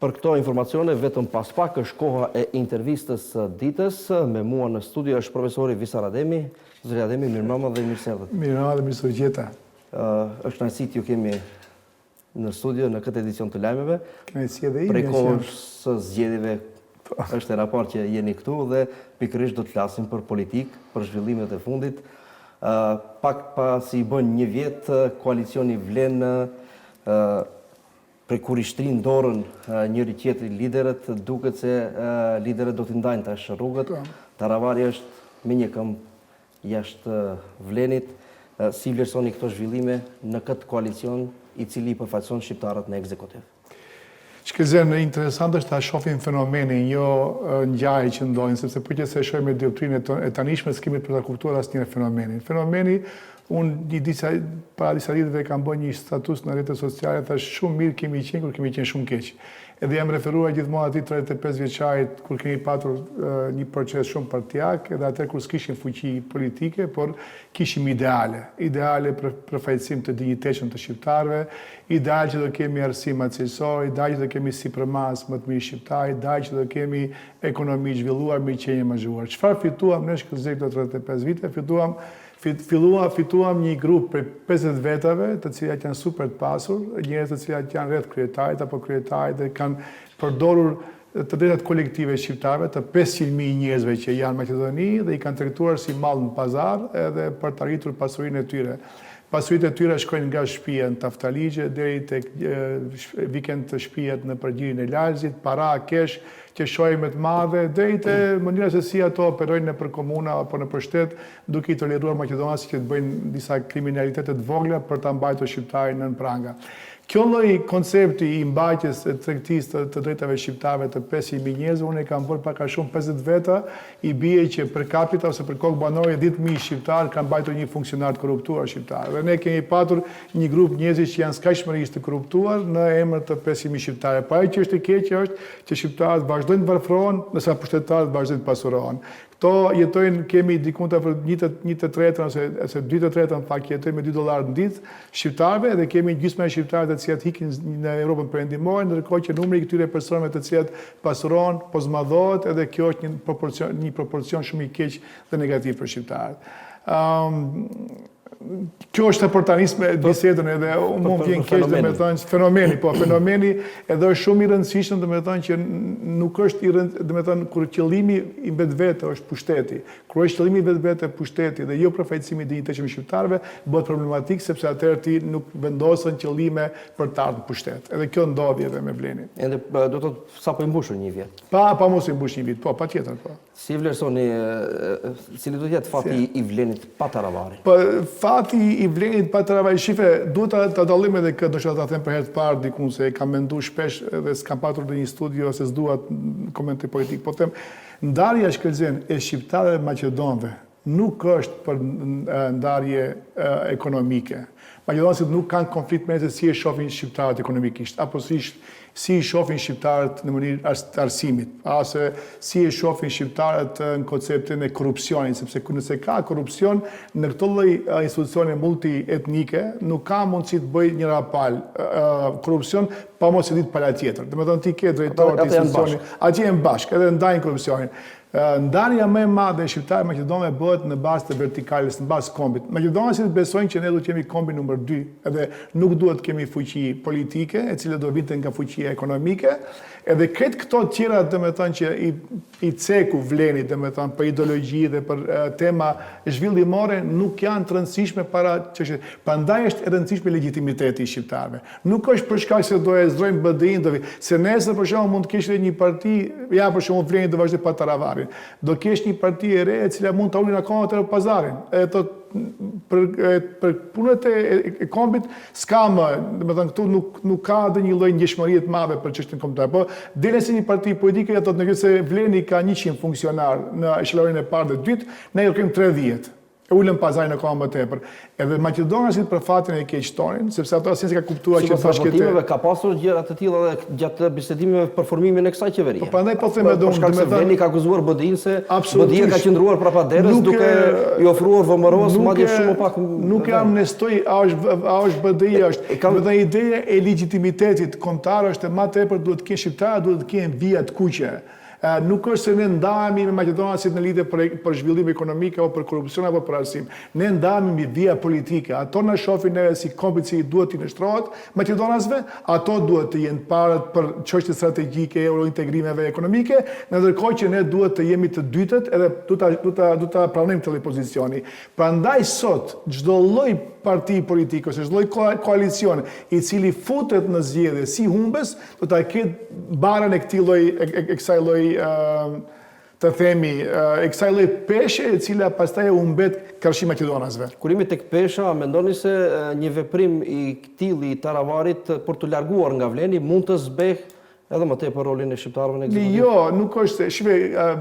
Për këto informacione, vetëm pas pak është koha e intervistës së ditës. Me mua në studio është profesori Visar Ademi. Zoti Ademi, mirëmbrëma dhe mirëserdhët. Mirëmbrëma dhe mirësëgjeta. Është kënaqësi t'ju kemi në studio në këtë edicion të lajmeve. Kënaqësia dhe ime. Prej kohës së zgjedhjeve është e raport që jeni këtu dhe pikërisht do të flasim për politikë, për zhvillimet e fundit. Pak pasi i bën një vit, koalicioni vlen prej kur i shtrin dorën njëri tjetri liderët, duket se liderët do t'i ndajnë tash rrugët. Taravari është me një këmbë jashtë vlenit. Si vlerësoni këto zhvillime në këtë koalicion i cili përfaqëson shqiptarët në ekzekutiv? Shkëlzen, interesant është ta shohim fenomenin, jo ngjarje që ndodhin, sepse për që se shohim me doktrinë e tanishme, s'kemi për ta kuptuar asnjë fenomenin. Fenomeni, unë para disa ditëve kam bërë një status në rrjetet sociale, thash shumë mirë kemi qenë kur kemi qenë shumë keq. Edhe jam referuar gjithmonë atij 35 vjeçarit kur kemi patur një proces shumë partijak, edhe atë kur s'kishim fuqi politike, por kishim ideale. Ideale për përfaqësim të dinjitetshëm të shqiptarëve, ideal që do kemi arsim cilësor, ideal që do kemi sipërmas më të mirë shqiptar, ideal që do kemi ekonomi zhvilluar me qenje më zhvilluar. Çfarë fituam ne shkëlqej këto 35 vite? Fituam një grup për 50 vetave, të cilat janë super të pasur, njerëz të cilat janë rreth kryetarit apo kryetarit dhe kanë përdorur të drejtat kolektive shqiptarëve, të 500.000 njerëzve që janë në Maqedoni dhe i kanë tregtuar si mall në pazar edhe për të arritur pasurinë e tyre. Pasuritë e tyre shkojnë nga shtëpia në Taftaligje deri tek vikend të shtëpiat në përgjirin e Lalzit, para, kesh, që shohim të madhe, deri te mënyra se si ato operojnë nëpër komuna apo nëpër shtet, duke i toleruar maqedonasit që të bëjnë disa kriminalitete të vogla për ta mbajtur shqiptarin nën pranga. Kjo lloj koncepti i mbajtjes së tregtisë të drejtave shqiptarëve të 500.000 njerëzve, unë e kam bërë pak a shumë 50 veta, i bie që per capita ose për kokë banore 10.000 shqiptarë kanë mbajtur një funksionar të korruptuar shqiptar. Dhe ne kemi patur një grup njerëzish që janë skajshmërisht të korruptuar në emër të 500.000 shqiptarë. Po ajo që është e keqe është që shqiptarët vazhdojnë të varfërohen, ndërsa pushtetarët vazhdojnë të pasurohen. Këto jetojnë, kemi dikun të për 1/3 ose 2/3 në fakt jetojnë me $2 në ditë shqiptarëve dhe kemi gjysmë e shqiptarëve të cilat ikin në Europën perëndimore, ndërkohë që numri i këtyre personave të cilat pasurohen, po zmadhohet edhe kjo është një proporcion shumë i keq dhe negativ për shqiptarët. Kjo është për tani me bisedën edhe më vjen keq domethënë fenomeni edhe është shumë i rëndësishëm domethënë që nuk është i rëndësishëm domethënë kur qëllimi i vetvete është pushteti. Kur është qëllimi i vetvete pushteti dhe jo përfaqësimi i dinjitetshëm të shqiptarëve, bëhet problematik sepse atëherë ti nuk vendosen qëllime për të ardhur në pushtet. Edhe kjo ndodhi edhe me Blenin. Edhe do të thotë sapo i mbushur një vit. Pa mos i mbush një vit, po patjetër po. Si vlerësoni cili do të jetë fati i Vlenit pa Taravari? Po fati i Vlenit pa Taravari, shife, duhet ta dallim edhe këtë, do të them për herë të parë dikun se kam menduar shpesh dhe s'kam patur në një studio ose s'dua komentoj politik, po them ndarja shkëlqen e shqiptarëve maqedonëve nuk është për ndarje ekonomike. Maqedonësit nuk kanë konflikt me se si e shohin shqiptarët ekonomikisht, apo si i shohin shqiptarët në mënyrë arsimit, ose si e shohin shqiptarët në konceptin e korrupsionit, sepse nëse ka korrupsion në këtë lloj institucione multietnike, nuk ka mundësi të bëjë një rapal korrupsion pa mos e ditë pala tjetër. Domethënë ti ke drejtor të institucionit, atje janë bashkë, edhe ndajnë korrupsionin. Ndarja më e madhe e shqiptarëve maqedonëve bëhet në bazë të vertikales, në bazë kombit. Maqedonasit besojnë që ne do të kemi kombi numër 2, edhe nuk duhet të kemi fuqi politike, e cila do vinte nga fuqia ekonomike, edhe këtë këto të tjera domethënë që i ceku Vlenit domethënë për ideologji dhe për tema zhvillimore nuk janë të rëndësishme para çështjes. Prandaj është e rëndësishme legitimiteti i shqiptarëve. Nuk është për shkak se do e zdrojmë BDI-n, se nesër për shembull mund të kesh një parti, ja për shembull Vlenit do vazhdoj pa Taravari. Do kesh një parti e re e cila mund të ulin akoma të pazarin. Për punët e kombit s'ka më, domethënë këtu nuk ka dhe një lloj ndjeshmërie të madhe për çështjen kombëtare. Po deri se një parti politike ato nëse Vleni ka 100 funksionar në eshelonin e parë dhe dytë, ne do kemi 30. e ulën pazarin akoma më tepër. Edhe maqedonasit për fatin e keq tonin, sepse ato asnjë s'ka kuptuar që Sipas raportimeve ka pasur gjëra të tilla edhe gjatë bisedimeve për formimin e kësaj qeverie. Po prandaj po them edhe unë, do të thënë ka akuzuar BDI-n se BDI ka qëndruar prapaderës duke i ofruar VMRO-s madje shumë pak. Nuk e amnestoj, a është BDI, është ideja e legitimitetit kombëtar është më tepër duhet të kenë shqiptarë, duhet të kenë vija të kuqe. Nuk është se ne ndahemi me maqedonasit në lidhje për zhvillim ekonomik apo për korrupsion apo për arsim. Ne ndahemi mbi vija politike. Ato na shohin neve si kompici duhet t'i nështrohet maqedonasve, ato duhet të jenë parët për çështje strategjike eurointegrimeve ekonomike, ndërkohë që ne duhet të jemi të dytët edhe du ta pranojmë këtë pozicioni. Prandaj sot çdo lloj parti politike ose çdo lloj koalicion i cili futet në zgjedhje si humbes, do ta ketë barën e kësaj lloji të themi, e kësaj lloj peshe e cila pastaj u mbet Karshi Maqedonasve. Kur jemi tek pesha, mendoni se një veprim i këtilli i Taravarit për të larguar nga Vleni mund të zbeh edhe më tepër rolin e shqiptarëve në ekzekutiv? Jo, nuk është.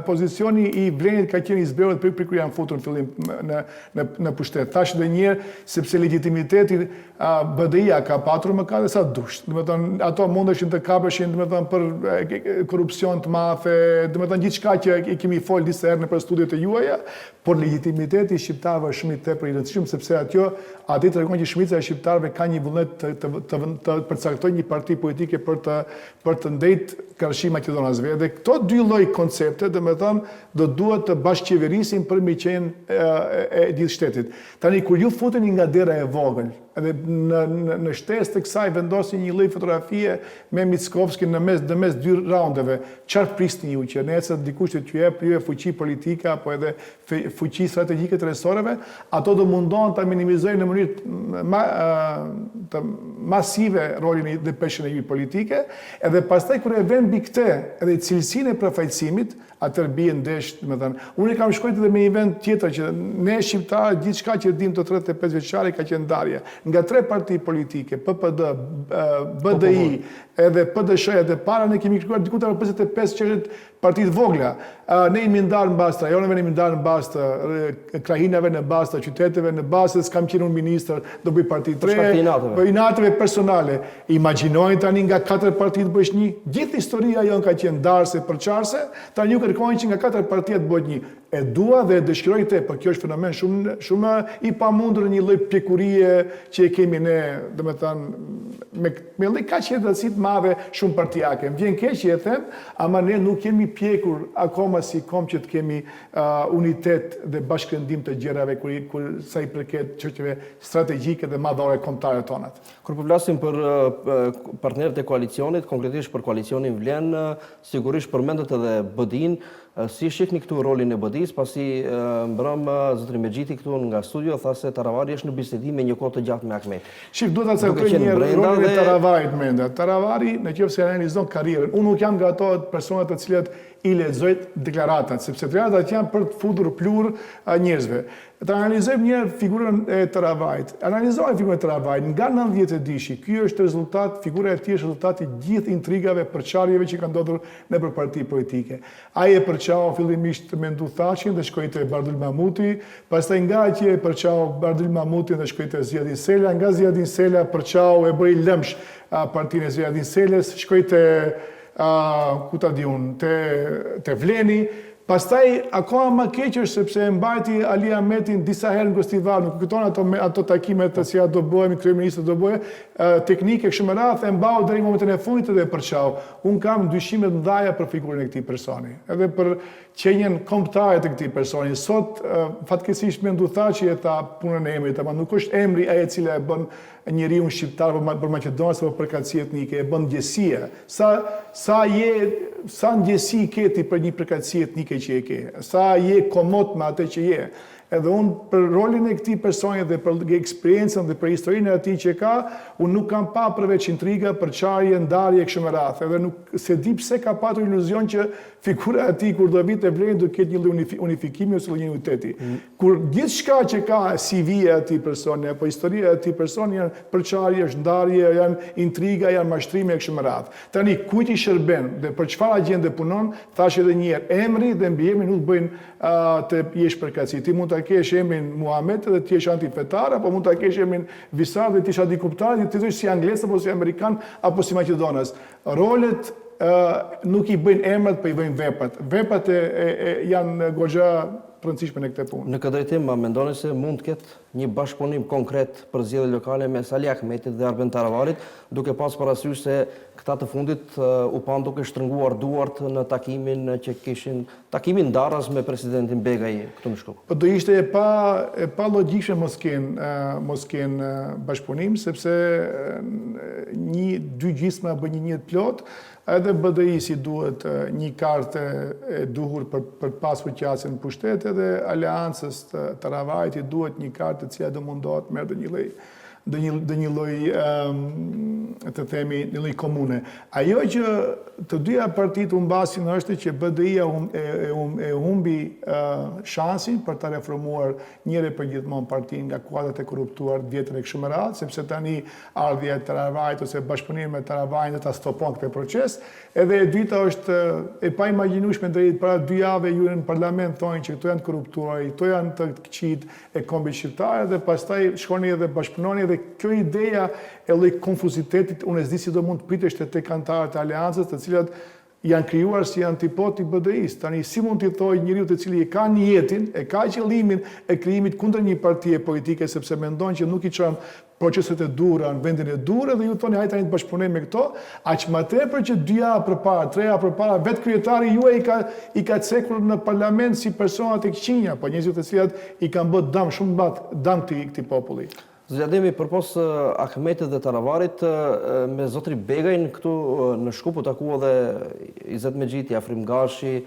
Pozicioni i Vlenit ka qenë i zbehur për kur janë futur në fillim në pushtet. Thash edhe një herë, sepse legitimiteti BDI-a ka patur më ka dhe sa dush. Domethënë, ato mundeshin të kapeshin, domethënë për korrupsion të madhe, domethënë gjithçka që i kemi folë disa herë nëpër studiet e juaja, por legitimiteti i shqiptarëve është shumë i tepër i rëndësishëm sepse aty tregon që shumica e shqiptarëve ka një vullnet të përcaktojnë një parti politike për të ndejt Karshi Maqedonasve. Dhe këto dy lloj koncepte, domethënë, do duhet të bashkëqeverisin për mi qenë e gjithë shtetit. Tani kur ju futeni nga dera e vogël, edhe në shtesë të kësaj vendosin një lloj fotografie me Mickovski në mes dy raundeve, çfarë prisni ju që nesër dikush të t'ju jep ju fuqi politike apo edhe fuqi strategjike të resoreve, ato do mundohen ta minimizojnë në mënyrë masive rolin dhe peshën e politike, edhe pastaj kur e vën mbi këtë edhe cilësinë e përfaqësimit, atëherë bie ndesh, domethënë. Unë kam shkruar edhe me një vend tjetër që ne shqiptarë gjithçka që dim të 35 vjeçari ka qenë ndarje nga 3 parti politike, PPD, BDI, edhe PDSH edhe para ne kemi shkruar diku te 55 çështje partitë vogla. Ne jemi ndarë mbas rajoneve, ne jemi ndarë mbas krahinave, në bazë të qyteteve, në bazë se kam qenë unë ministër, do bëj parti 3, për inateve personale. Imagjinojnë tani nga 4 partitë bësh një, gjithë historia jonë ka qenë ndarëse për qarse, tani ju kërkojnë që nga 4 partitë bëhet një. E dua dhe dëshiroj të, për kjo është fenomen shumë i pamundur një lloj pjekurie që e kemi ne, domethënë me lloj kaq qetësi të madhe shumë partijake. Më vjen keq që e them, ama ne nuk kemi pjekur akoma si kom që të kemi unitet dhe bashkëndim të gjërave kur sa i përket çështjeve strategjike dhe madhore kombëtare tona. Kur po flasim për partnerët e koalicionit, konkretisht për koalicionin Vlen, sigurisht përmendet edhe BDI-n. Si shihni këtu rolin e BDI-s, pasi mbrëm zotëri Mexhiti këtu nga studio tha se Taravari është në bisedim me një kohë të gjatë me Ahmetin. Shif, duhet ta caktojë një rolin e Taravarit menda. Taravari nëse analizon karrierën, unë nuk jam nga ato persona të cilët i lexojnë deklaratat, sepse deklaratat janë për të futur plur njerëzve. Të analizojmë një figurën e Taravarit. Analizojmë figurën e Taravarit nga 90 dishi. Ky është rezultat, figura e tij është rezultati i gjithë intrigave, përçarjeve që kanë ndodhur nëpër parti politike. Ai e përçau fillimisht me Ndu Thaqin dhe shkoi te Bardhyl Mahmuti, pastaj nga atje e përçau Bardhyl Mahmutin dhe shkoi te Zjadin Sela, nga Zjadin Sela përçau e bëri lëmsh partinë e Zjadin Selës, shkoi te ku ta di unë, te Vleni. Pastaj akoma më keq është sepse e mbajti Ali Ahmetin disa herë në festival, nuk kujton ato takimet të cilat do bëhemi, kryeministri do bëhe, teknike kështu me radhë, e mbau deri në momentin e fundit dhe e përçau. Un kam dyshime të mëdha për figurën e këtij personi, edhe për qenjen kombëtare të këtij personi. Sot fatkeqësisht me Ndu Thaqi e tha punën e emrit, ama nuk është emri ai e cila e bën njeriu shqiptar për Maqedonisë apo për përkatësi etnike, e bën ndjesia. Sa ndjesi ke ti për një përkatësi etnike që e ke, sa je komod me atë që je. Edhe unë për rolin e këtij personi dhe për eksperiencën dhe për historinë e atij që ka, unë nuk kam pa përveç intriga, përçarje, ndarje kështu me radhë. Edhe nuk se di pse ka patur iluzion që figura e tij kur do vit te Vleni do ketë një lloj unifikimi ose një uniteti. Kur gjithçka që ka CV-ja e atij personi apo historia e atij personi janë përçarje, është ndarje, janë intriga, janë mashtrime kështu me radhë. Tani kujt i shërben dhe për çfarë agjende punon, thash edhe një herë, emri dhe mbiemri nuk bëjnë të jesh përkatësi. Ti mund ta ta kesh emrin Muhamet dhe ti je antifetar, apo mund ta kesh emrin Visar dhe ti je antikuptar, ti thua si angles apo si amerikan apo si maqedonas. Rolet nuk i bëjnë emrat, po i bëjnë veprat. Veprat janë goxha rëndësishme në këtë punë. Në këtë drejtim, ma mendoni se mund të ketë një bashkëpunim konkret për zgjedhjet lokale mes Ali Ahmetit dhe Arben Taravarit, duke pas parasysh se këta të fundit u pan duke shtrënguar duart në takimin që kishin takimin darras me presidentin Begaj këtu në Shkup. Po do ishte e pa logjikshme mos kenë bashkëpunim, sepse dy gjysma bën një njët plot. Edhe BDI-si duhet një kartë e duhur për pas fuqjasjen në pushtet, edhe aleancës të Taravajti duhet një kartë e cila do mundohet merr dhe një lloj të themi një lloj komune. Ajo që të dyja partitë humbasin është që BDI-ja e humbi shansin për ta reformuar njëherë për gjithmonë partinë nga kuadrat e korruptuar vjetër e kështu me radhë, sepse tani ardhja e Taravajt ose bashkëpunimi me Taravajt do ta stopon këtë proces. Edhe e dyta është e paimagjinueshme drejt para 2 javë ju në parlament thonë që këto janë korruptuar, këto janë të këqit e kombit shqiptar dhe pastaj shkoni edhe bashkëpunoni dhe kjo ideja e lloj konfuzitetit unë s'di si do mund të pritesh tek anëtarët e aleancës, të cilat janë krijuar si antipod i BDI-s. Tani si mund t'i thojë njeriu i cili e ka niyetin, e ka qëllimin e krijimit kundër një partie politike sepse mendon që nuk i çon proceset e duhura në vendin e duhur dhe ju thoni hajde tani të bashkëpunojmë me këto, aq më tepër që 2 javë përpara, 3 javë përpara vetë kryetari juaj i ka cekur në parlament si persona të këqinja, po njerëzit të cilat i kanë bërë dëm shumë dëm këtij populli. Zgjademi përpos Ahmetit dhe Taravarit me zotri Begajn këtu në Shkup u takua dhe Izet Mexhiti, Afrim Gashi,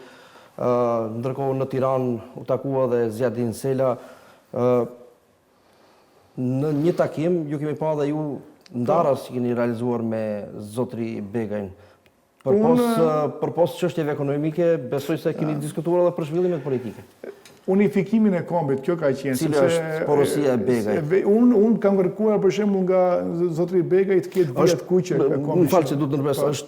ndërkohë në Tiranë u takua dhe Zjadin Sela. Në një takim ju kemi pa dhe ju ndarës që keni realizuar me zotri Begajn. Përpos çështjeve ekonomike, besoj se keni diskutuar edhe për zhvillimet politike. Unifikimin e kombit, kjo ka qenë. Cila është porosia e Begajt? Unë kam kërkuar për shembull nga zotri Begaj të ketë vjet kuqe e kombit. Më falë që du të ndërpres,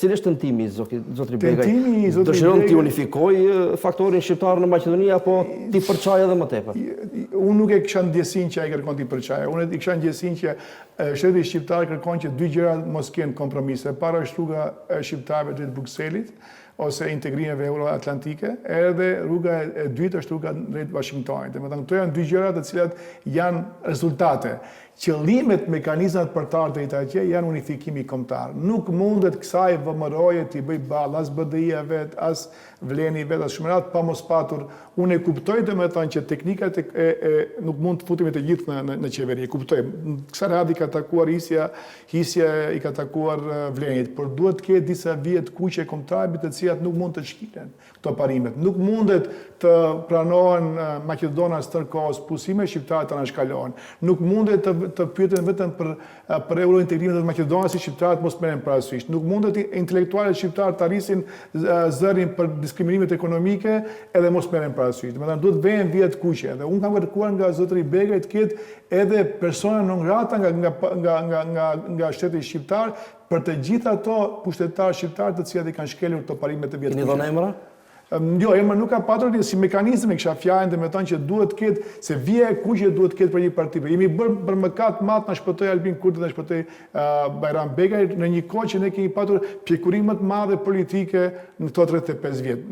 cili është tentimi i zotri Begaj? Tentimi i zotri Dëshiron t'i unifikoj faktorin shqiptar në Maqedoni apo t'i përçaj edhe më tepër? Unë nuk e kisha ndjesin që ai kërkon t'i përçaj. Unë e kisha ndjesin që shteti shqiptar kërkon që 2 gjëra mos kenë kompromise. Para është rruga e shqiptarëve drejt Brukselit, ose integrimeve euroatlantike, edhe rruga e dytë është rruga drejt Washingtonit. Domethënë këto janë 2 gjëra të cilat janë rezultate. Qëllimet, mekanizmat për të ardhur deri atje janë unifikimi kombëtar. Nuk mundet kësaj vëmëroje t'i bëj ballë as BDI-ja vet, as vleni vet, as shumërat pa mos patur. Unë e kuptoj domethënë që teknikat nuk mund të futemi të gjithë në qeveri. E kuptoj. Kësaj radhi ka takuar hisja i ka takuar vlenit, por duhet të ketë disa vije të kuqe kombëtare të cilat nuk mund të shkilen këto parimet. Nuk mundet të pranohen Maqedonas tërkohës, pusime shqiptarët të anashkalohen. Nuk mundet të pyeten vetëm për eurointegrimin e Maqedonisë si shqiptarët mos merren parasysh. Nuk mundet intelektualët shqiptarë të arrisin zërin për diskriminimet ekonomike edhe mos merren parasysh. Domethënë duhet vënë vjet kuqe. Dhe unë kam kërkuar nga zotëri Begaj të ketë edhe persona non grata nga shteti shqiptar për të gjithë ato pushtetarë shqiptarë të cilat i kanë shkelur këto parime të vjet kuqe. Keni dhënë emra? Jo, emër nuk ka patur si mekanizëm e kisha fjalën dhe me thonë që duhet të ketë, se vija e kuqe duhet të ketë për një parti. Jemi bërë për mëkat madh na shpëtoi Albin Kurti, na shpëtoi Bajram Begaj në një kohë që ne kemi patur pjekurime të mëdha politike në këto 35 vjet.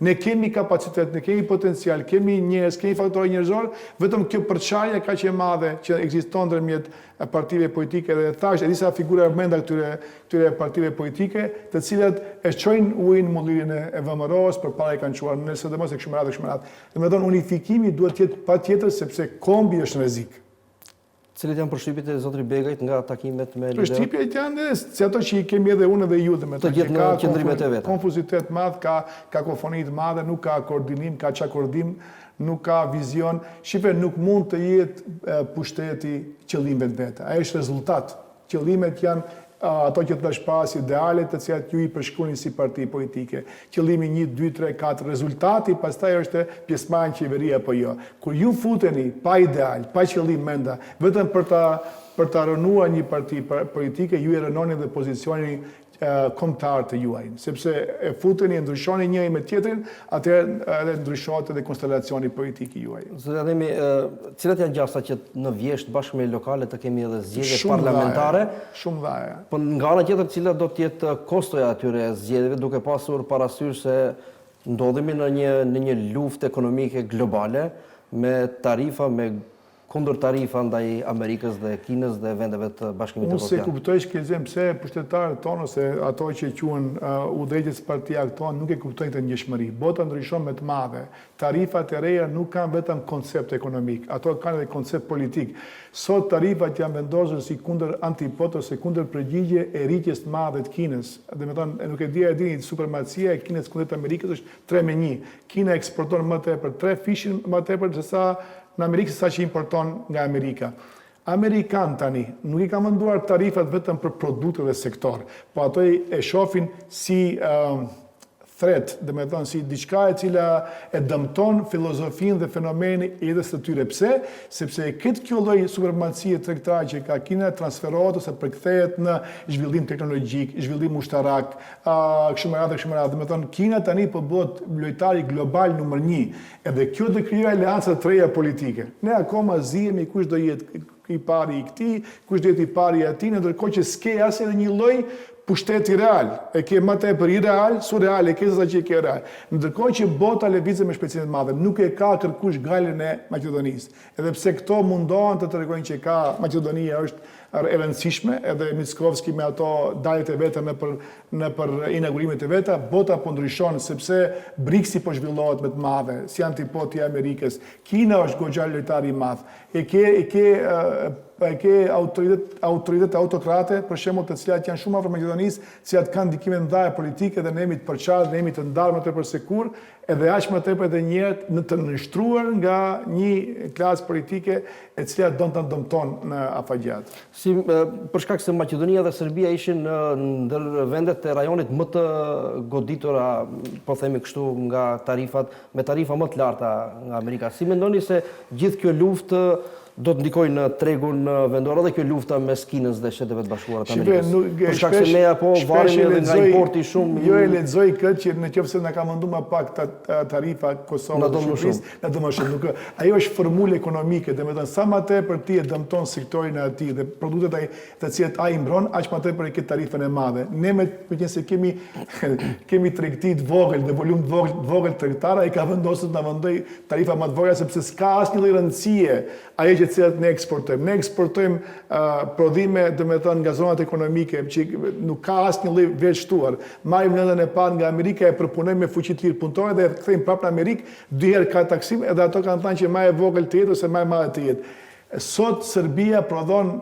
Ne kemi kapacitet, ne kemi potencial, kemi njerëz, kemi faktorë njerëzor, vetëm kjo përçarje kaq e madhe që ekziston ndërmjet partive politike dhe thash disa figura brenda këtyre partive politike, të cilat e çojnë ujin në mullirin e VMRO-s përpara i kanë çuar në SDM-s e kështu me radhë. Domethënë unifikimi duhet të jetë patjetër sepse kombi është në rrezik. Cilit janë përshtypjet e zotrit Begajt nga takimet me liderët? Përshtypjet janë si ato që i kemi edhe unë dhe ju, të gjithë në qëndrimet e veta. Konfuzitet madh, ka kakofoni të madhe, nuk ka koordinim, ka çakordim, nuk ka vizion. Shqipe nuk mund të jetë pushteti qëllim vetë. Ai është rezultat. Qëllimet janë ato që të shpas ideale të cilat ju i përshkruani si parti politike. Qëllimi 1, 2, 3, 4, rezultati pastaj është pjesëmarrja në qeveri apo jo. Kur ju futeni pa ideal, pa qëllim menda, vetëm për ta rënuar një parti politike, ju e rënoni dhe pozicionin kombëtar të juaj, sepse e futeni, e ndryshoni njëri me tjetrin, atëherë edhe ndryshohet edhe konstelacioni politik i juaj. Zoti Ademi, cilat janë gjasa që në Vjeshtë bashkë me lokale të kemi edhe zgjedhje parlamentare? Shumë dhaja. Po nga ana tjetër, cila do të jetë kostoja atyre zgjedhjeve, duke pasur parasysh se ndodhemi në një luftë ekonomike globale me tarifa, me kundër tarifa ndaj Amerikës dhe Kinës dhe vendeve të Bashkimit Evropian. Evropian. Unë se kuptoj shkelzim pse pushtetarët tonë ose ato që quhen udhëheqës partia këto nuk e kuptojnë këtë ndjeshmëri. Bota ndryshon me të madhe. Tarifat e reja nuk kanë vetëm koncept ekonomik, ato kanë edhe koncept politik. Sot tarifat janë vendosur si kundër antipod ose kundër përgjigje e rritjes të madhe të Kinës. Domethënë, nuk e dini, supremacia e Kinës kundër Amerikës është 3-1. Kina eksporton më tepër 3 fishin më tepër se sa në Amerikë sa që importon nga Amerika. Amerikanë tani nuk i ka menduar tarifat vetëm për produkte dhe sektor, po ato e shohin si threat, dhe me thonë si diçka e cila e dëmton filozofinë dhe fenomenin e jetës së tyre. Pse? Sepse këtë kjo lloj supremacie tregtare që ka Kina transferohet ose përkthehet në zhvillim teknologjik, zhvillim ushtarak, kështu me radhë. Dhe me thonë Kina tani po bëhet lojtari global numër 1, edhe kjo do krijojë aleanca të reja politike. Ne akoma zihemi kush do jetë i pari i këtij, kush do jetë i pari i atij, ndërkohë që s'ke as edhe një lloj pushteti real, e ke më tepër irreal, surreal, e ke sa që e ke real. Ndërkohë që bota lëvizet me shpejtësi të madhe, nuk e ka kërkush galën e Maqedonisë. Edhe pse këto mundohen të tregojnë që ka Maqedonia është e rëndësishme, edhe Mickovski me ato daljet e veta në për inaugurimet e veta, bota po ndryshon sepse BRICS-i po zhvillohet me të madhe, si antipodi i Amerikës. Kina është goxha lojtari i madh. E ke autoritet autokrate, për shembull, të cilat janë shumë afër Maqedonisë, të cilat kanë ndikime të mëdha politike dhe ne jemi të përçarë, ne jemi të ndarë më tepër sekur, edhe aq më tepër edhe një herë në të nështruar nga një klasë politike e cila do të dëmton në afagjat. Si për shkak se Maqedonia dhe Serbia ishin ndër vendet e rajonit më të goditura, po themi kështu, nga tarifat, me tarifa më të larta nga Amerika. Si mendoni se gjithë kjo luftë do të ndikojë në tregun vendor edhe kjo lufta mes Kinës dhe Shtetet Bashkuara të Amerikës? Për shkak se ne apo varemi edhe nga importi shumë. Jo e lexoj këtë që nëse na ka menduar më pak tarifa Kosovës dhe Shqipërisë, na do më shumë. Ajo është formulë ekonomike, domethënë sa më tepër ti e dëmton sektorin e atij dhe produktet ai të cilat ai mbron, aq më tepër e ke tarifën e madhe. Ne me qenë se kemi tregti të vogël dhe volum të vogël tregtar, ai ka vendosur të na vendoj tarifa më të vogla sepse s'ka asnjë rëndësie ajo që cilat ne eksportojmë. Ne eksportojmë prodhime, domethënë nga zonat ekonomike, që nuk ka asnjë lloj vlerështuar. Marrim nëndën e parë nga Amerika, e përpunojmë me fuqi të lirë punëtore dhe e kthejmë prapë në Amerikë, 2 herë ka taksim, edhe ato kanë thënë që më e vogël të jetë ose më e madhe të jetë. Sot Serbia prodhon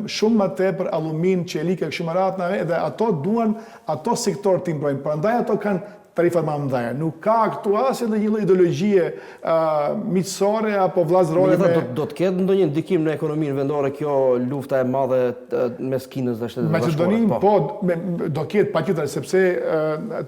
shumë më tepër allumin, çelik e kështu me radhë, edhe ato duan ato sektor të mbrojnë. Prandaj ato kanë tarifa më mëdha. Nuk ka këtu as edhe një lloj miqësore apo vllazërore. Do të ketë ndonjë ndikim në ekonominë vendore kjo lufta e madhe mes Kinës dhe Shtetit Bashkuar? Maqedoninë po do ketë patjetër, sepse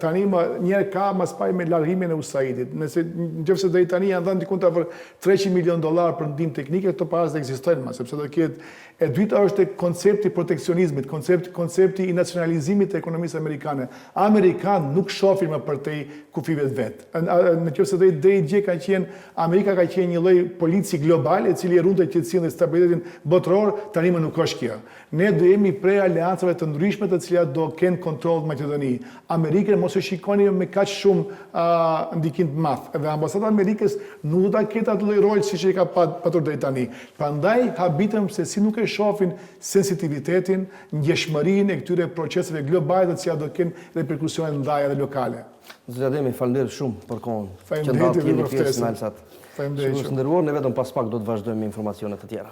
tani një ka mas pari me largimin e USAID-it. Nëse deri tani janë dhënë diku për $300 milion për ndihmë teknike, këto para ekzistojnë më, sepse do ketë. E dyta është koncepti proteksionizmit, koncepti i nacionalizimit të ekonomisë amerikane. Amerikanë nuk shohin më përtej kufive të vet. Nëse deri dje ka qenë Amerika ka qenë një lloj polici global e cili rrunte qetësinë dhe stabilitetin botëror, tani më nuk është kjo. Ne do jemi prej aleancave të ndryshme të cilat do kenë kontroll në Maqedoni. Amerikën mos e shikoni me kaq shumë ndikim të madh. Edhe ambasada e Amerikës nuk do ta ketë atë lloj roli siç e ka patur deri tani. Prandaj habitem se si nuk e shohin sensitivitetin, ndjeshmërinë e këtyre proceseve globale të cilat do kenë reperkusione ndaja dhe lokale. Zoti Ademi, faleminderit shumë për kohën. Faleminderit për ftesën. Faleminderit. Shikues të nderuar, ne vetëm pas pak do të vazhdojmë me informacione të tjera.